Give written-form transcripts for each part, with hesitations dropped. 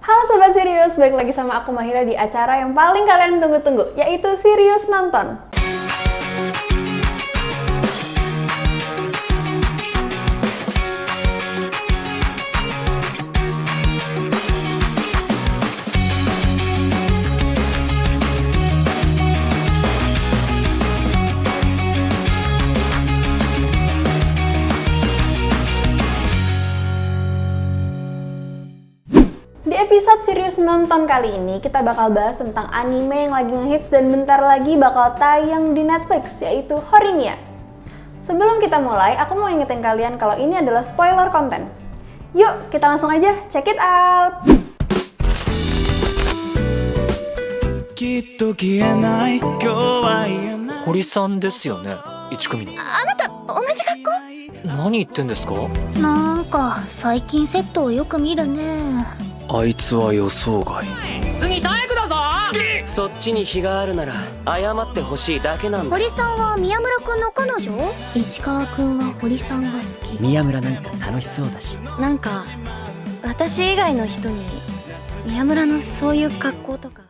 Halo Sobat Serius, balik lagi sama aku Mahira di acara yang paling kalian tunggu-tunggu, yaitu Serius Nonton. Di episode Serius Nonton kali ini, kita bakal bahas tentang anime yang lagi ngehits dan bentar lagi bakal tayang di Netflix, yaitu Horimiya. Sebelum kita mulai, aku mau ingetin kalian kalau ini adalah spoiler konten. Yuk, kita langsung aja check it out! きっと消えない今日は言えない堀さんですよね、1組の。あなた同じ学校？何言ってんですか？なんか最近セットをよく見るね。あいつは予想外。次体育だぞ。そっちに非があるなら謝ってほしいだけなんだ。堀さんは宮村くんの彼女？石川くんは堀さんが好き。宮村なんか楽しそうだし。なんか私以外の人に宮村のそういう格好とか。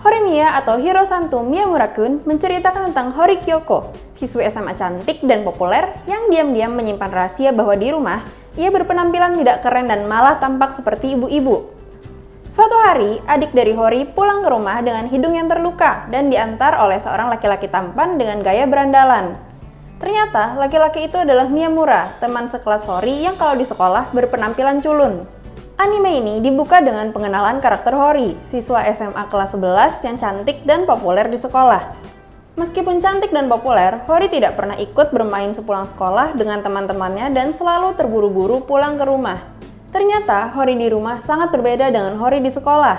Horimiya atau Hiro Santo Miyamura-kun menceritakan tentang Hori Kyoko, siswi SMA cantik dan populer yang diam-diam menyimpan rahasia bahwa di rumah ia berpenampilan tidak keren dan malah tampak seperti ibu-ibu. Suatu hari, adik dari Hori pulang ke rumah dengan hidung yang terluka dan diantar oleh seorang laki-laki tampan dengan gaya berandalan. Ternyata, laki-laki itu adalah Miyamura, teman sekelas Hori yang kalau di sekolah berpenampilan culun. Anime ini dibuka dengan pengenalan karakter Hori, siswa SMA kelas 11 yang cantik dan populer di sekolah. Meskipun cantik dan populer, Hori tidak pernah ikut bermain sepulang sekolah dengan teman-temannya dan selalu terburu-buru pulang ke rumah. Ternyata, Hori di rumah sangat berbeda dengan Hori di sekolah.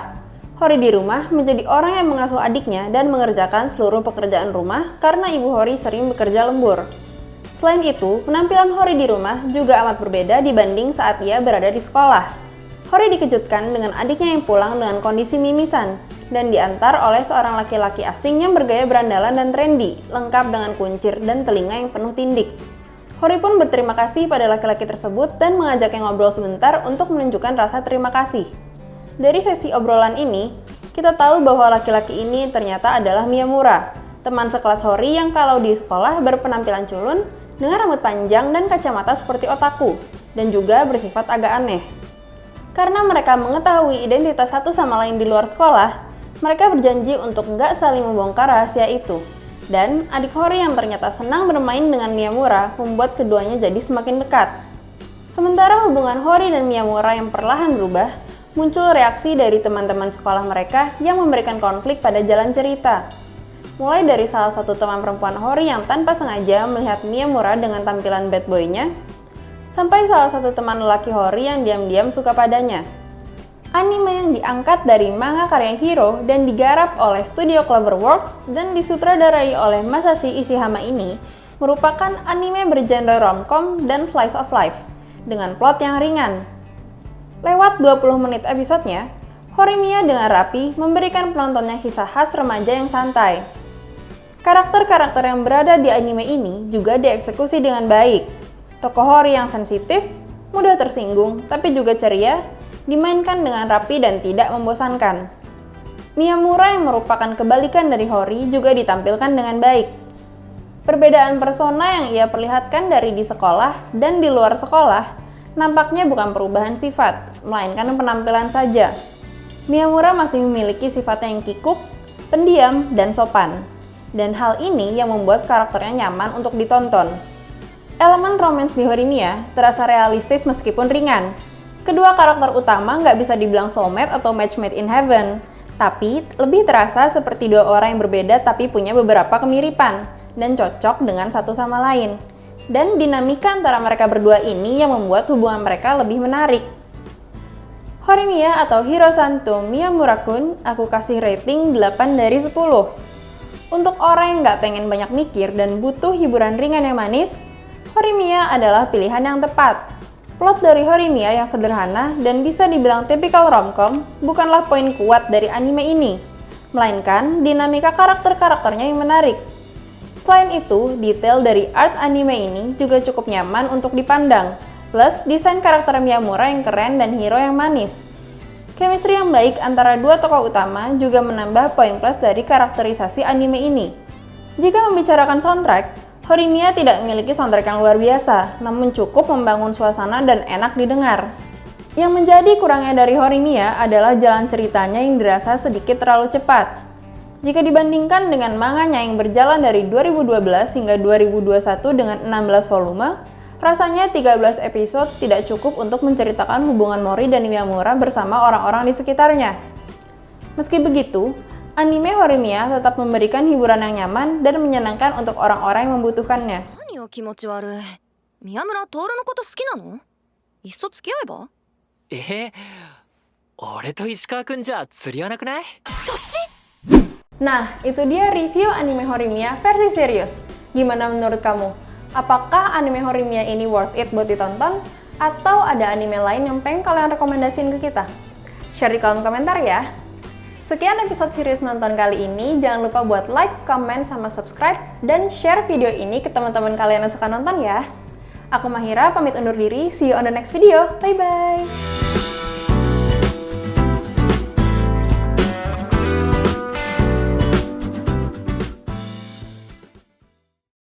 Hori di rumah menjadi orang yang mengasuh adiknya dan mengerjakan seluruh pekerjaan rumah karena ibu Hori sering bekerja lembur. Selain itu, penampilan Hori di rumah juga amat berbeda dibanding saat ia berada di sekolah. Hori dikejutkan dengan adiknya yang pulang dengan kondisi mimisan dan diantar oleh seorang laki-laki asing yang bergaya berandalan dan trendy, lengkap dengan kuncir dan telinga yang penuh tindik. Hori pun berterima kasih pada laki-laki tersebut dan mengajaknya ngobrol sebentar untuk menunjukkan rasa terima kasih. Dari sesi obrolan ini, kita tahu bahwa laki-laki ini ternyata adalah Miyamura, teman sekelas Hori yang kalau di sekolah berpenampilan culun dengan rambut panjang dan kacamata seperti otaku, dan juga bersifat agak aneh. Karena mereka mengetahui identitas satu sama lain di luar sekolah, mereka berjanji untuk nggak saling membongkar rahasia itu. Dan adik Hori yang ternyata senang bermain dengan Miyamura membuat keduanya jadi semakin dekat. Sementara hubungan Hori dan Miyamura yang perlahan berubah, muncul reaksi dari teman-teman sekolah mereka yang memberikan konflik pada jalan cerita. Mulai dari salah satu teman perempuan Hori yang tanpa sengaja melihat Miyamura dengan tampilan bad boy-nya, sampai salah satu teman lelaki Hori yang diam-diam suka padanya. Anime yang diangkat dari manga karya Hiro dan digarap oleh studio Cloverworks dan disutradarai oleh Masashi Ishihama ini merupakan anime bergenre romcom dan slice of life dengan plot yang ringan. Lewat 20 menit episodenya, Horimiya dengan rapi memberikan penontonnya kisah khas remaja yang santai. Karakter-karakter yang berada di anime ini juga dieksekusi dengan baik. Tokoh Hori yang sensitif, mudah tersinggung, tapi juga ceria, dimainkan dengan rapi dan tidak membosankan. Miyamura yang merupakan kebalikan dari Hori juga ditampilkan dengan baik. Perbedaan persona yang ia perlihatkan dari di sekolah dan di luar sekolah nampaknya bukan perubahan sifat, melainkan penampilan saja. Miyamura masih memiliki sifatnya yang kikuk, pendiam, dan sopan. Dan hal ini yang membuat karakternya nyaman untuk ditonton. Elemen romance di Horimiya terasa realistis meskipun ringan. Kedua karakter utama nggak bisa dibilang soulmate atau match made in heaven, tapi lebih terasa seperti dua orang yang berbeda tapi punya beberapa kemiripan dan cocok dengan satu sama lain. Dan dinamika antara mereka berdua ini yang membuat hubungan mereka lebih menarik. Horimiya atau Hiro Santo Miyamura-kun, aku kasih rating 8 dari 10. Untuk orang yang nggak pengen banyak mikir dan butuh hiburan ringan yang manis, Horimiya adalah pilihan yang tepat. Plot dari Horimiya yang sederhana dan bisa dibilang tipikal romcom bukanlah poin kuat dari anime ini, melainkan dinamika karakter-karakternya yang menarik. Selain itu, detail dari art anime ini juga cukup nyaman untuk dipandang, Plus, desain karakter Miyamura yang keren dan Hiro yang manis. Chemistry yang baik antara dua tokoh utama juga menambah poin plus dari karakterisasi anime ini. Jika membicarakan soundtrack, Horimiya tidak memiliki soundtrack yang luar biasa, namun cukup membangun suasana dan enak didengar. Yang menjadi kurangnya dari Horimiya adalah jalan ceritanya yang dirasa sedikit terlalu cepat. Jika dibandingkan dengan manganya yang berjalan dari 2012 hingga 2021 dengan 16 volume, rasanya 13 episode tidak cukup untuk menceritakan hubungan Mori dan Miyamura bersama orang-orang di sekitarnya. Meski begitu, anime Horimiya tetap memberikan hiburan yang nyaman dan menyenangkan untuk orang-orang yang membutuhkannya. 何よ気持ち悪い。宮村徹のこと好きなの？いっそ付き合えば？俺と石川くんじゃ釣り合わなくない？ Nah, itu dia review anime Horimiya versi serius. Gimana menurut kamu? Apakah anime Horimiya ini worth it buat ditonton? Atau ada anime lain yang pengen kalian rekomendasiin ke kita? Share di kolom komentar ya! Sekian episode serius nonton kali ini. Jangan lupa buat like, comment, sama subscribe, dan share video ini ke teman-teman kalian yang suka nonton ya. Aku Mahira, pamit undur diri. See you on the next video. Bye-bye!